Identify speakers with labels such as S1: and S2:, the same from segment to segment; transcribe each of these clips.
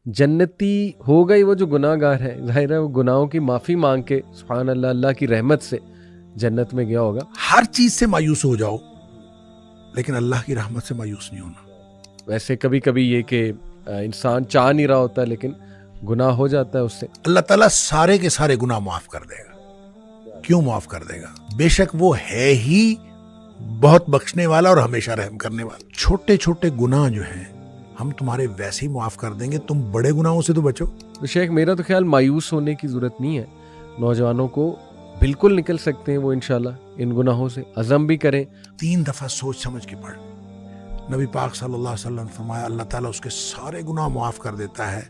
S1: جنتی ہوگا ہی وہ جو گناہ گار ہے. ظاہر ہے وہ گناہوں کی معافی مانگ کے سبحان اللہ اللہ کی رحمت سے جنت میں گیا ہوگا.
S2: ہر چیز سے مایوس ہو جاؤ لیکن اللہ کی رحمت سے مایوس نہیں ہونا.
S1: ویسے کبھی کبھی یہ کہ انسان چاہ نہیں رہا ہوتا لیکن گناہ ہو جاتا ہے اس سے.
S2: اللہ تعالیٰ سارے کے سارے گناہ معاف کر دے گا. کیوں معاف کر دے گا؟ بے شک وہ ہے ہی بہت بخشنے والا اور ہمیشہ رحم کرنے والا. چھوٹے چھوٹے گناہ جو ہیں ہم تمہارے ویسے ہی معاف کر دیں گے, تم بڑے گناہوں سے تو بچو.
S1: تو شیخ میرا تو خیال مایوس ہونے کی ضرورت نہیں ہے. نوجوانوں کو بالکل نکل سکتے ہیں وہ انشاءاللہ ان گناہوں سے, عزم بھی کریں.
S2: 3 دفعہ سوچ سمجھ کے پڑھ. نبی پاک صلی اللہ علیہ وسلم نے فرمایا اللہ تعالیٰ اس کے سارے گناہ معاف کر دیتا ہے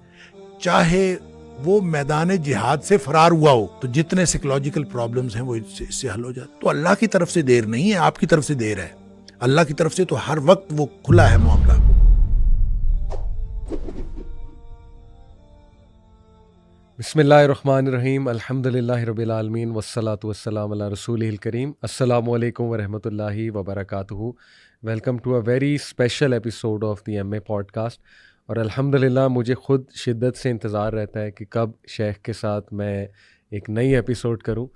S2: چاہے وہ میدان جہاد سے فرار ہوا ہو. تو جتنے سائیکولوجیکل پرابلمز ہیں وہ اس سے حل ہو جاتے. تو اللہ کی طرف سے دیر نہیں ہے, آپ کی طرف سے دیر ہے. اللہ کی طرف سے تو ہر وقت وہ کھلا ہے معاملہ.
S1: بسم اللہ الرحمن الرحیم. الحمدللہ رب العالمین والصلاة والسلام علی رسولہ الکریم. السلام علیکم ورحمۃ اللہ وبرکاتہ. Welcome to a very special episode of the M A podcast. اور الحمدللہ مجھے خود شدت سے انتظار رہتا ہے کہ کب شیخ کے ساتھ میں ایک نئی ایپیسوڈ کروں,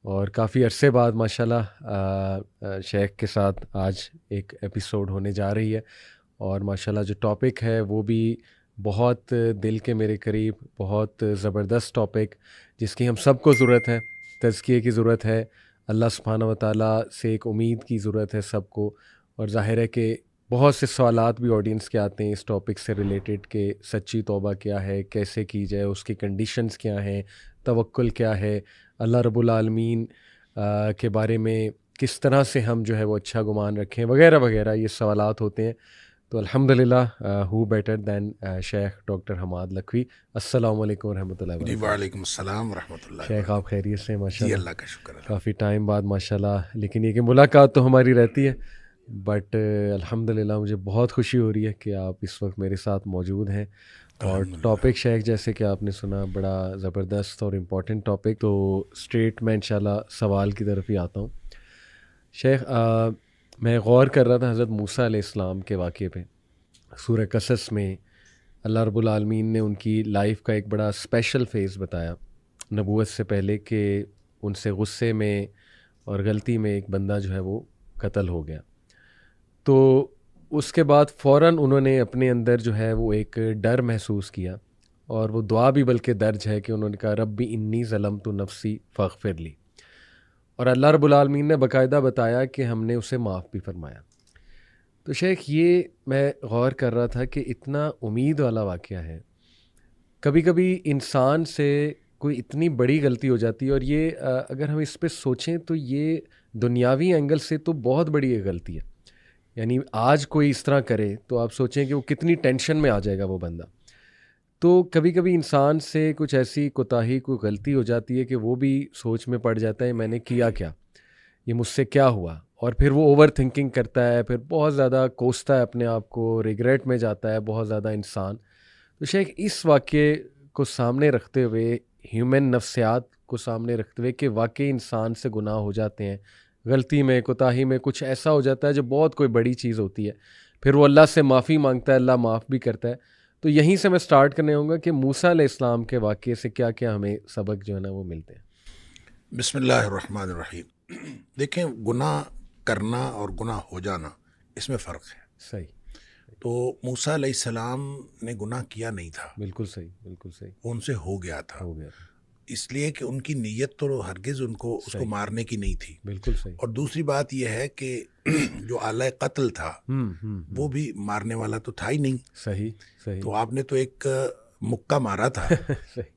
S1: اور کافی عرصے بعد ماشاءاللہ شیخ کے ساتھ آج ایک ایپیسوڈ ہونے جا رہی ہے. اور ماشاءاللہ جو ٹاپک ہے وہ بھی بہت دل کے میرے قریب, بہت زبردست ٹاپک جس کی ہم سب کو ضرورت ہے. تزکیے کی ضرورت ہے, اللہ سبحانہ و تعالیٰ سے ایک امید کی ضرورت ہے سب کو. اور ظاہر ہے کہ بہت سے سوالات بھی آڈینس کے آتے ہیں اس ٹاپک سے ریلیٹڈ کہ سچی توبہ کیا ہے, کیسے کی جائے, اس کی کنڈیشنز کیا ہیں, توکل کیا ہے, اللہ رب العالمین کے بارے میں کس طرح سے ہم جو ہے وہ اچھا گمان رکھیں, وغیرہ وغیرہ یہ سوالات ہوتے ہیں. تو الحمدللہ ہو بیٹر دین شیخ ڈاکٹر حماد لکھوی. السلام علیکم ورحمۃ اللہ
S2: جی
S1: وبرکاتہ.
S2: وعلیکم السلام ورحمۃ اللہ.
S1: شیخ آپ خیریت سے؟
S2: جی
S1: ماشاءاللہ
S2: اللہ کا شکر ہے.
S1: کافی ٹائم بعد ماشاءاللہ, لیکن یہ کہ ملاقات تو ہماری رہتی ہے, بٹ الحمدللہ مجھے بہت خوشی ہو رہی ہے کہ آپ اس وقت میرے ساتھ موجود ہیں. اور ٹاپک شیخ جیسے کہ آپ نے سنا بڑا زبردست اور امپورٹنٹ ٹاپک. تو اسٹریٹ میں انشاءاللہ سوال کی طرف ہی آتا ہوں. شیخ میں غور کر رہا تھا حضرت موسیٰ علیہ السلام کے واقعے پہ. سورہ قصص میں اللہ رب العالمین نے ان کی لائف کا ایک بڑا اسپیشل فیز بتایا نبوت سے پہلے, کہ ان سے غصے میں اور غلطی میں ایک بندہ جو ہے وہ قتل ہو گیا. تو اس کے بعد فوراً انہوں نے اپنے اندر جو ہے وہ ایک ڈر محسوس کیا, اور وہ دعا بھی بلکہ درج ہے کہ انہوں نے کہا ربی انی ظلمت نفسی فاغفر لی. اور اللہ رب العالمین نے باقاعدہ بتایا کہ ہم نے اسے معاف بھی فرمایا. تو شیخ یہ میں غور کر رہا تھا کہ اتنا امید والا واقعہ ہے, کبھی کبھی انسان سے کوئی اتنی بڑی غلطی ہو جاتی ہے, اور یہ اگر ہم اس پہ سوچیں تو یہ دنیاوی اینگل سے تو بہت بڑی ایک غلطی ہے. یعنی آج کوئی اس طرح کرے تو آپ سوچیں کہ وہ کتنی ٹینشن میں آ جائے گا وہ بندہ. تو کبھی کبھی انسان سے کچھ ایسی کوتاہی کوئی غلطی ہو جاتی ہے کہ وہ بھی سوچ میں پڑ جاتا ہے میں نے کیا کیا, یہ مجھ سے کیا ہوا, اور پھر وہ اوور تھنکنگ کرتا ہے, پھر بہت زیادہ کوستا ہے اپنے آپ کو, ریگریٹ میں جاتا ہے بہت زیادہ انسان. تو شیخ اس واقعے کو سامنے رکھتے ہوئے, ہیومن نفسیات کو سامنے رکھتے ہوئے کہ واقعی انسان سے گناہ ہو جاتے ہیں, غلطی میں کوتاہی میں کچھ ایسا ہو جاتا ہے جو بہت کوئی بڑی چیز ہوتی ہے, پھر وہ اللہ سے معافی مانگتا ہے, اللہ معاف بھی کرتا ہے. تو یہیں سے میں سٹارٹ کرنے ہوں گا کہ موسیٰ علیہ السلام کے واقعے سے کیا کیا ہمیں سبق جو ہے نا وہ ملتے ہیں.
S2: بسم اللہ الرحمن الرحیم. دیکھیں گناہ کرنا اور گناہ ہو جانا اس میں فرق ہے.
S1: صحیح.
S2: تو موسیٰ علیہ السلام نے گناہ کیا نہیں تھا.
S1: بالکل صحیح, بالکل صحیح.
S2: وہ ان سے ہو گیا تھا.
S1: ہو گیا تھا.
S2: اس لیے کہ ان کی نیت تو ہرگز ان کو اس کو مارنے کی نہیں تھی.
S1: بالکل صحیح.
S2: اور دوسری بات یہ ہے کہ جو آلہ قتل تھا وہ بھی مارنے والا تو تھا ہی نہیں.
S1: صحیح صحیح.
S2: تو آپ نے تو ایک مکہ مارا تھا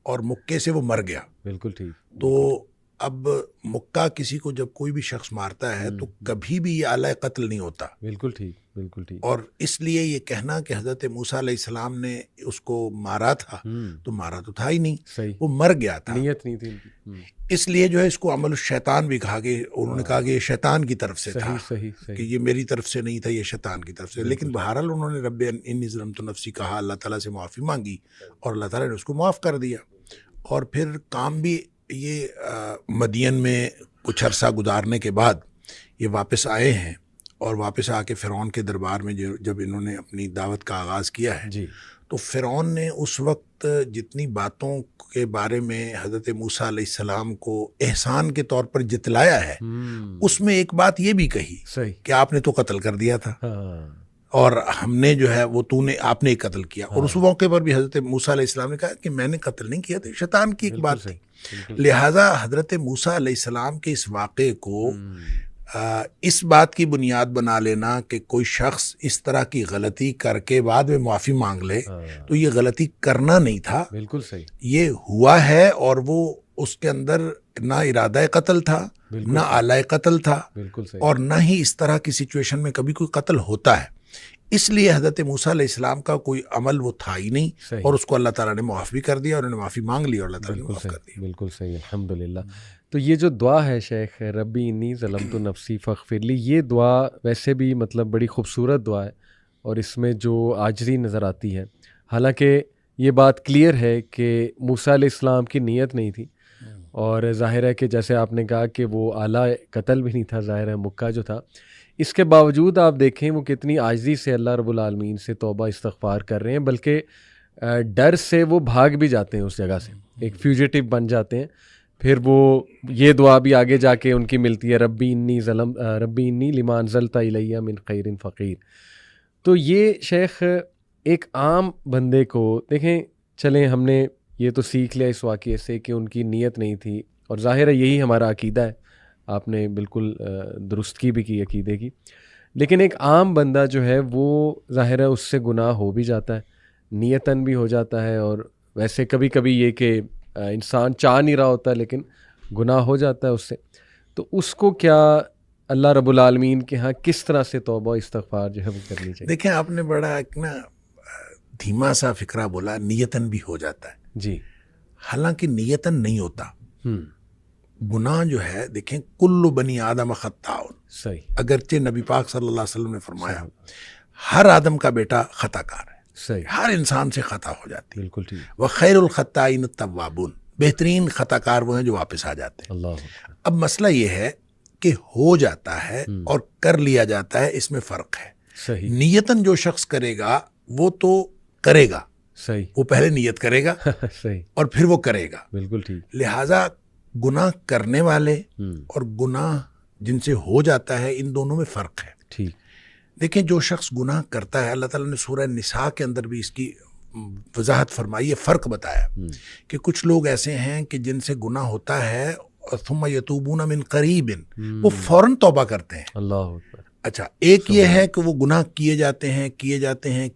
S2: اور مکے سے وہ مر گیا.
S1: بالکل ٹھیک.
S2: تو اب مکہ کسی کو جب کوئی بھی شخص مارتا ہے تو کبھی بھی یہ آلہ قتل نہیں ہوتا.
S1: بالکل ٹھیک, بالکل ٹھیک.
S2: اور اس لیے یہ کہنا کہ حضرت موسیٰ علیہ السلام نے اس کو مارا تھا, تو مارا تو تھا ہی نہیں.
S1: صحیح.
S2: وہ مر گیا تھا,
S1: نیت نہیں تھی.
S2: اس لیے جو ہے اس کو عمل الشیطان بھی کہا کہ انہوں نے کہا کہ یہ شیطان کی طرف سے تھا, کہ یہ میری طرف سے نہیں تھا, یہ شیطان کی طرف سے. لیکن بہرحال انہوں نے رب انی ظلمت نفسی کہا, اللہ تعالیٰ سے معافی مانگی, اور اللہ تعالیٰ نے اس کو معاف کر دیا. اور پھر کام بھی یہ مدین میں کچھ عرصہ گزارنے کے بعد یہ واپس آئے ہیں, اور واپس آ کے فرعون کے دربار میں جب انہوں نے اپنی دعوت کا آغاز کیا ہے, تو فرعون نے اس وقت جتنی باتوں کے بارے میں حضرت موسیٰ علیہ السلام کو احسان کے طور پر جتلایا ہے، اس میں ایک بات یہ بھی کہی کہ آپ نے تو قتل کر دیا تھا اور ہم نے جو ہے وہ آپ نے ہی قتل کیا، اور اس موقع پر بھی حضرت موسیٰ علیہ السلام نے کہا کہ میں نے قتل نہیں کیا تھا، شیطان کی ایک بات تھی۔ لہٰذا حضرت موسیٰ علیہ السلام کے اس واقعے کو اس بات کی بنیاد بنا لینا کہ کوئی شخص اس طرح کی غلطی کر کے بعد میں معافی مانگ لے تو یہ غلطی کرنا نہیں تھا،
S1: بالکل صحیح،
S2: یہ ہوا ہے، اور وہ اس کے اندر نہ ارادہ قتل تھا، نہ آلہ قتل تھا، اور نہ ہی اس طرح کی سچویشن میں کبھی کوئی قتل ہوتا ہے۔ اس لیے حضرت موسیٰ علیہ السلام کا کوئی عمل وہ تھا ہی نہیں، اور اس کو اللہ تعالیٰ نے معاف بھی کر دیا، اور انہوں نے معافی مانگ لی اور اللہ تعالیٰ نے معاف کر دیا۔
S1: بالکل صحیح، الحمدللہ۔ تو یہ جو دعا ہے شیخ، ربی انی ظلمت نفسی فاغفر لی، یہ دعا ویسے بھی مطلب بڑی خوبصورت دعا ہے، اور اس میں جو عاجزی نظر آتی ہے، حالانکہ یہ بات کلیئر ہے کہ موسیٰ علیہ السلام کی نیت نہیں تھی، اور ظاہر ہے کہ جیسے آپ نے کہا کہ وہ اعلیٰ قتل بھی نہیں تھا، ظاہر ہے مکہ جو تھا، اس کے باوجود آپ دیکھیں وہ کتنی عاجزی سے اللہ رب العالمین سے توبہ استغفار کر رہے ہیں، بلکہ ڈر سے وہ بھاگ بھی جاتے ہیں اس جگہ سے، ایک فیوجیٹو بن جاتے ہیں۔ پھر وہ یہ دعا بھی آگے جا کے ان کی ملتی ہے، ربی انی لما انزلت الیہ من خیر فقیر۔ تو یہ شیخ ایک عام بندے کو دیکھیں، چلیں ہم نے یہ تو سیکھ لیا اس واقعے سے کہ ان کی نیت نہیں تھی، اور ظاہر ہے یہی ہمارا عقیدہ ہے، آپ نے بالکل درستگی بھی کی عقیدے کی، لیکن ایک عام بندہ جو ہے وہ ظاہر ہے اس سے گناہ ہو بھی جاتا ہے، نیتاً بھی ہو جاتا ہے، اور ویسے کبھی کبھی یہ کہ انسان چاہ نہیں رہا ہوتا لیکن گناہ ہو جاتا ہے اس سے، تو اس کو کیا اللہ رب العالمین کے ہاں کس طرح سے توبہ استغفار جو ہے وہ کرنی چاہیے؟
S2: دیکھیں آپ نے بڑا ایک نا دھیما سا فکرہ بولا، نیتاً بھی ہو جاتا ہے
S1: جی،
S2: حالانکہ نیتاً نہیں ہوتا۔ گناہ جو ہے دیکھیں کل بنی آدم خطاء،
S1: صحیح،
S2: اگرچہ نبی پاک صلی اللہ علیہ وسلم نے فرمایا ہر آدم کا بیٹا خطا کار ہے،
S1: صحیح،
S2: ہر انسان سے خطا ہو جاتی ہے،
S1: بالکل ٹھیک،
S2: وخیر الخطائین التوابون، بہترین خطا کار وہ ہیں جو واپس آ جاتے ہیں۔
S1: اللہ۔
S2: اب مسئلہ یہ ہے کہ ہو جاتا ہے اور کر لیا جاتا ہے، اس میں فرق ہے۔
S1: صحیح،
S2: نیتاً جو شخص کرے گا وہ تو کرے گا،
S1: صحیح،
S2: وہ پہلے نیت کرے گا
S1: صحیح،
S2: اور پھر وہ کرے گا،
S1: بالکل ٹھیک،
S2: لہٰذا گناہ کرنے والے اور گناہ جن سے ہو جاتا ہے ان دونوں میں فرق ہے۔
S1: ٹھیک،
S2: دیکھیں جو شخص گناہ کرتا ہے، اللہ تعالیٰ نے سورہ نساء کے اندر بھی اس کی وضاحت فرمائی ہے، فرق بتایا کہ کچھ لوگ ایسے ہیں کہ جن سے گناہ ہوتا ہے ثم یتوبون من قریب، وہ فوراً توبہ کرتے ہیں۔
S1: اللہ اکبر۔
S2: اچھا، ایک یہ ہے کہ وہ گناہ کیے جاتے ہیں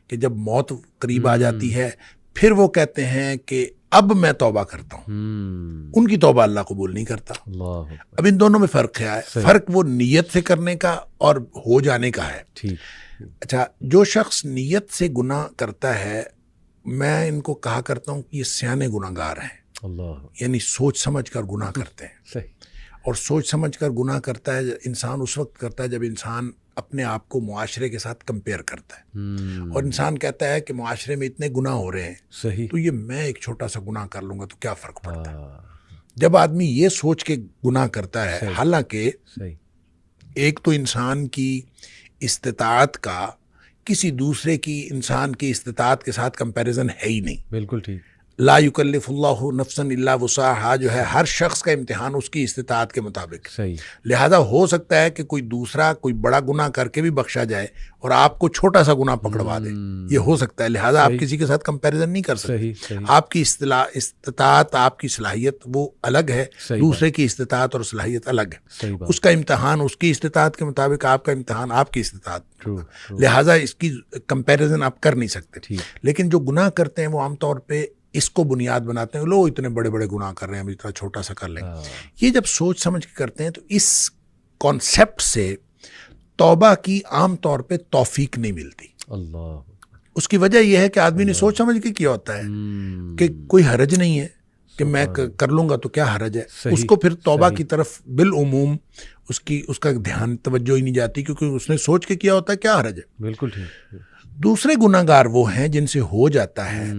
S2: کہ جب موت قریب آ جاتی ہے پھر وہ کہتے ہیں کہ اب میں توبہ کرتا ہوں، ان کی توبہ اللہ قبول نہیں کرتا۔ اب ان دونوں میں فرق ہے، فرق وہ نیت سے کرنے کا اور ہو جانے کا ہے۔ اچھا، جو شخص نیت سے گناہ کرتا ہے، میں ان کو کہا کرتا ہوں کہ یہ سیانے گناہ گار ہیں، یعنی سوچ سمجھ کر گناہ کرتے ہیں، اور سوچ سمجھ کر گناہ کرتا ہے انسان اس وقت کرتا ہے جب انسان اپنے آپ کو معاشرے کے ساتھ کمپیئر کرتا ہے، اور انسان کہتا ہے کہ معاشرے میں اتنے گناہ ہو رہے ہیں تو یہ میں ایک چھوٹا سا گناہ کر لوں گا تو کیا فرق پڑتا ہے۔ جب آدمی یہ سوچ کے گناہ کرتا ہے، حالانکہ ایک تو انسان کی استطاعت کا کسی دوسرے کی انسان کی استطاعت کے ساتھ کمپیریزن ہے ہی نہیں،
S1: بالکل ٹھیک،
S2: لا یکلف اللہ نفسا الا وسعها جو ہے ہر شخص کا امتحان اس کی استطاعت کے مطابق، لہذا ہو سکتا ہے کہ کوئی دوسرا کوئی بڑا گناہ کر کے بھی بخشا جائے اور آپ کو چھوٹا سا گناہ پکڑوا دے، یہ ہو سکتا ہے، لہذا آپ کسی کے ساتھ کمپیریزن نہیں کر سکتے۔ آپ کی استطاعت، آپ کی صلاحیت وہ الگ ہے، دوسرے کی استطاعت اور صلاحیت الگ ہے، اس کا امتحان اس کی استطاعت کے مطابق، آپ کا امتحان آپ کی استطاعت، لہذا اس کی کمپیریزن آپ کر نہیں سکتے۔ لیکن جو گناہ کرتے ہیں وہ عام طور پہ اس کو بنیاد بناتے ہیں، لوگ اتنے بڑے بڑے گناہ کر رہے ہیں، ہم اتنا چھوٹا سا کر لیں۔ یہ جب سوچ سمجھ کے کرتے ہیں تو اس کانسیپٹ سے توبہ کی عام طور پہ توفیق نہیں ملتی۔ اس کی وجہ یہ ہے کہ آدمی نے سوچ سمجھ کے کیا ہوتا ہے کہ کوئی حرج نہیں ہے کہ میں کر لوں گا تو کیا حرج ہے، اس کو پھر توبہ کی طرف بالعموم اس کا دھیان توجہ ہی نہیں جاتی، کیونکہ اس نے سوچ کے کیا ہوتا ہے کیا حرج ہے۔ بالکل ٹھیک۔ دوسرے گناہ گار وہ ہیں جن سے ہو جاتا ہے،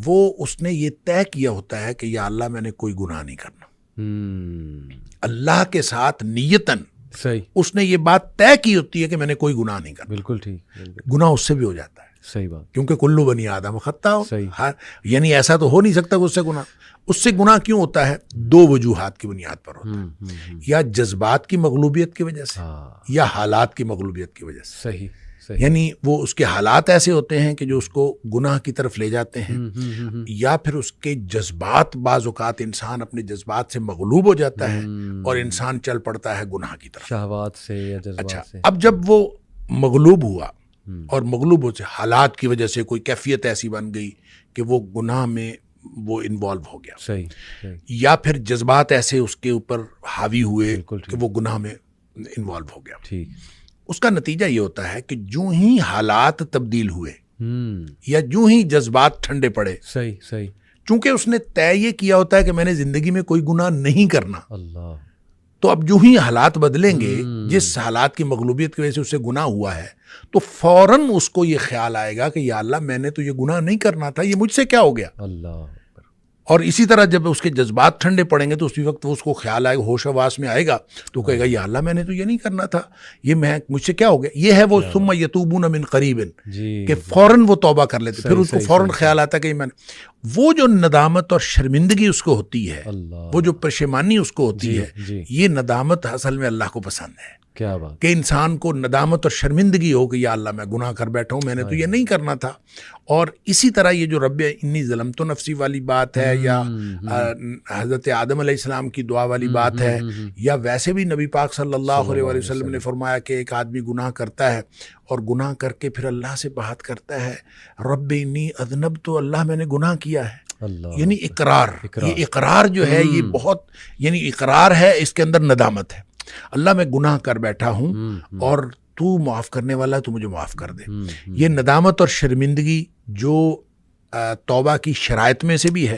S2: وہ اس نے یہ طے کیا ہوتا ہے کہ یا اللہ میں نے کوئی گناہ نہیں کرنا، اللہ کے ساتھ نیتاً اس نے یہ بات طے کی ہوتی ہے کہ میں نے کوئی گناہ نہیں کرنا، بالکل ٹھیک، گناہ اس سے بھی ہو جاتا ہے،
S1: صحیح بات.
S2: کیونکہ کلو بنی آدم خطا ہو.
S1: صحیح.
S2: یعنی ایسا تو ہو نہیں سکتا کہ اس سے گناہ. اس سے گناہ کیوں ہوتا ہے؟ دو وجوہات کی بنیاد پر ہوتا ہے. یا جذبات کی مغلوبیت کی وجہ سے یا حالات کی مغلوبیت کی وجہ سے.
S1: صحیح.
S2: یعنی وہ اس کے حالات ایسے ہوتے ہیں کہ جو اس کو گناہ کی طرف لے جاتے ہیں، یا پھر اس کے جذبات، بعض اوقات انسان اپنے جذبات سے مغلوب ہو جاتا ہے اور انسان چل پڑتا ہے گناہ کی طرف،
S1: شہوات سے یا جذبات سے.
S2: اچھا، اب جب وہ مغلوب ہوا اور مغلوب ہو سے حالات کی وجہ سے کوئی کیفیت ایسی بن گئی کہ وہ گناہ میں وہ انوالو ہو گیا.
S1: صحیح.
S2: یا پھر جذبات ایسے اس کے اوپر حاوی ہوئے کہ وہ گناہ میں انوالو ہو گیا.
S1: ٹھیک.
S2: اس کا نتیجہ یہ ہوتا ہے کہ جو ہی حالات تبدیل ہوئے یا جو ہی جذبات ٹھنڈے پڑے،
S1: صحیح،
S2: چونکہ اس نے طے یہ کیا ہوتا ہے کہ میں نے زندگی میں کوئی گناہ نہیں کرنا،
S1: اللہ،
S2: تو اب جو ہی حالات بدلیں گے، جس حالات کی مغلوبیت کی وجہ سے اسے گناہ ہوا ہے، تو فوراً اس کو یہ خیال آئے گا کہ یا اللہ میں نے تو یہ گناہ نہیں کرنا تھا، یہ مجھ سے کیا ہو گیا. اللہ. اور اسی طرح جب اس کے جذبات ٹھنڈے پڑیں گے تو اسی وقت اس کو خیال آئے گا، ہوش حواس میں آئے گا، تو کہے گا یا اللہ میں نے تو یہ نہیں کرنا تھا، یہ مجھ سے کیا ہو گیا. یہ ہے وہ ثم یتوبون من قریب، کہ فوراً وہ توبہ کر لیتے. پھر اس کو فوراً خیال آتا ہے کہ میں نے وہ جو ندامت اور شرمندگی اس کو ہوتی ہے، وہ جو پشیمانی اس کو ہوتی ہے، یہ ندامت اصل میں اللہ کو پسند ہے.
S1: کیا بات. کہ
S2: انسان کو ندامت اور شرمندگی ہو کہ یا اللہ میں گناہ کر بیٹھا ہوں، میں نے تو یہ نہیں کرنا تھا. اور اسی طرح یہ جو رب انی ظلمت نفسی والی بات ہے، یا حضرت آدم علیہ السلام کی دعا والی بات ہے، یا ویسے بھی نبی پاک صلی اللہ علیہ وسلم نے فرمایا کہ ایک آدمی گناہ کرتا ہے اور گناہ کر کے پھر اللہ سے بات کرتا ہے، رب انی اذنبت، تو اللہ میں نے گناہ کیا ہے. یعنی اقرار. یہ اقرار جو ہے یہ بہت، یعنی اقرار ہے، اس کے اندر ندامت ہے. اللہ میں گناہ کر بیٹھا ہوں اور تو معاف کرنے والا، تو مجھے معاف کر دے. یہ ندامت اور شرمندگی جو توبہ کی شرائط میں سے بھی ہے،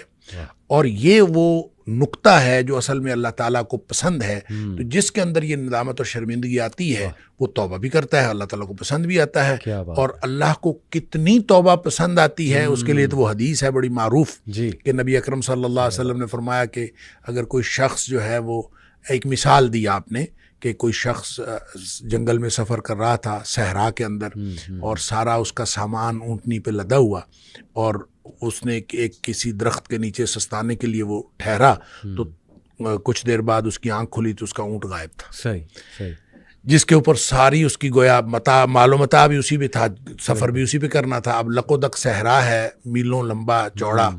S2: اور یہ وہ نقطہ ہے جو اصل میں اللہ تعالیٰ کو پسند ہے. تو جس کے اندر یہ ندامت اور شرمندگی آتی ہے وہ توبہ بھی کرتا ہے، اللہ تعالیٰ کو پسند بھی آتا ہے. اور اللہ کو کتنی توبہ پسند آتی ہے اس کے لیے تو وہ حدیث ہے بڑی معروف کہ نبی اکرم صلی اللہ علیہ وسلم نے فرمایا کہ اگر کوئی شخص جو ہے، وہ ایک مثال دی آپ نے کہ کوئی شخص جنگل میں سفر کر رہا تھا صحرا کے اندر، اور سارا اس کا سامان اونٹنی پہ لدا ہوا، اور اس نے ایک کسی درخت کے نیچے سستانے کے لیے وہ ٹھہرا، تو کچھ دیر بعد اس کی آنکھ کھلی تو اس کا اونٹ غائب تھا. صحیح. جس کے اوپر ساری اس کی گویا مال و متاع بھی اسی پہ تھا، سفر بھی اسی پہ کرنا تھا. اب لق و دق صحرا ہے، میلوں لمبا چوڑا،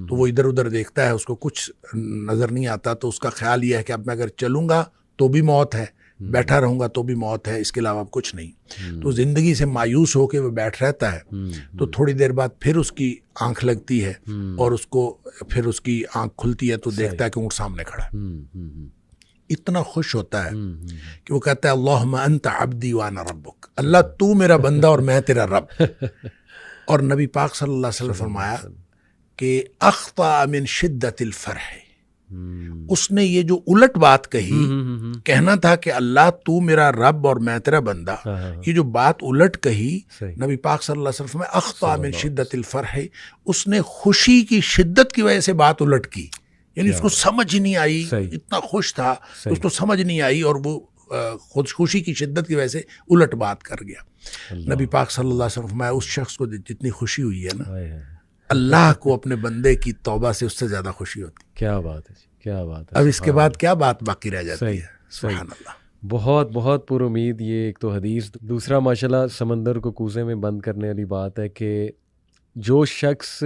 S2: تو وہ ادھر ادھر دیکھتا ہے، اس کو کچھ نظر نہیں آتا. تو اس کا خیال یہ ہے کہ اب میں اگر چلوں گا تو بھی موت ہے، بیٹھا رہوں گا تو بھی موت ہے، اس کے علاوہ کچھ نہیں. تو زندگی سے مایوس ہو کے وہ بیٹھ رہتا ہے. تو تھوڑی دیر بعد پھر اس کی آنکھ لگتی ہے، اور اس کو پھر اس کی آنکھ کھلتی ہے تو دیکھتا ہے کہ اونٹ سامنے کھڑا ہے. اتنا خوش ہوتا ہے کہ وہ کہتا ہے اللہم انت عبدی وانا ربک، اللہ تو میرا بندہ اور میں تیرا رب. اور نبی پاک صلی اللہ علیہ وسلم فرمایا کہ اخطأ من شدت الفرح، اس نے یہ جو الٹ بات کہی، کہنا تھا کہ اللہ تو میرا رب اور میں تیرا بندہ، یہ جو بات الٹ کہی نبی پاک صلی اللہ علیہ وسلم اخطأ من شدت الفرح، اس نے خوشی کی شدت کی وجہ سے بات الٹ کی. یعنی اس کو سمجھ نہیں آئی، اتنا خوش تھا اس کو سمجھ نہیں آئی، اور وہ خوشی کی شدت کی وجہ سے الٹ بات کر گیا. نبی پاک صلی اللہ علیہ وسلم فرمایا اس شخص کو جتنی خوشی ہوئی ہے نا، اللہ کو اپنے بندے کی توبہ سے اس سے زیادہ خوشی ہوتی.
S1: کیا بات ہے، کیا بات ہے.
S2: اب اس کے بعد کیا بات باقی رہ جاتی ہے. سبحان اللہ.
S1: بہت بہت پر امید. یہ ایک تو حدیث، دوسرا ماشاءاللہ سمندر کو کوزے میں بند کرنے والی بات ہے کہ جو شخص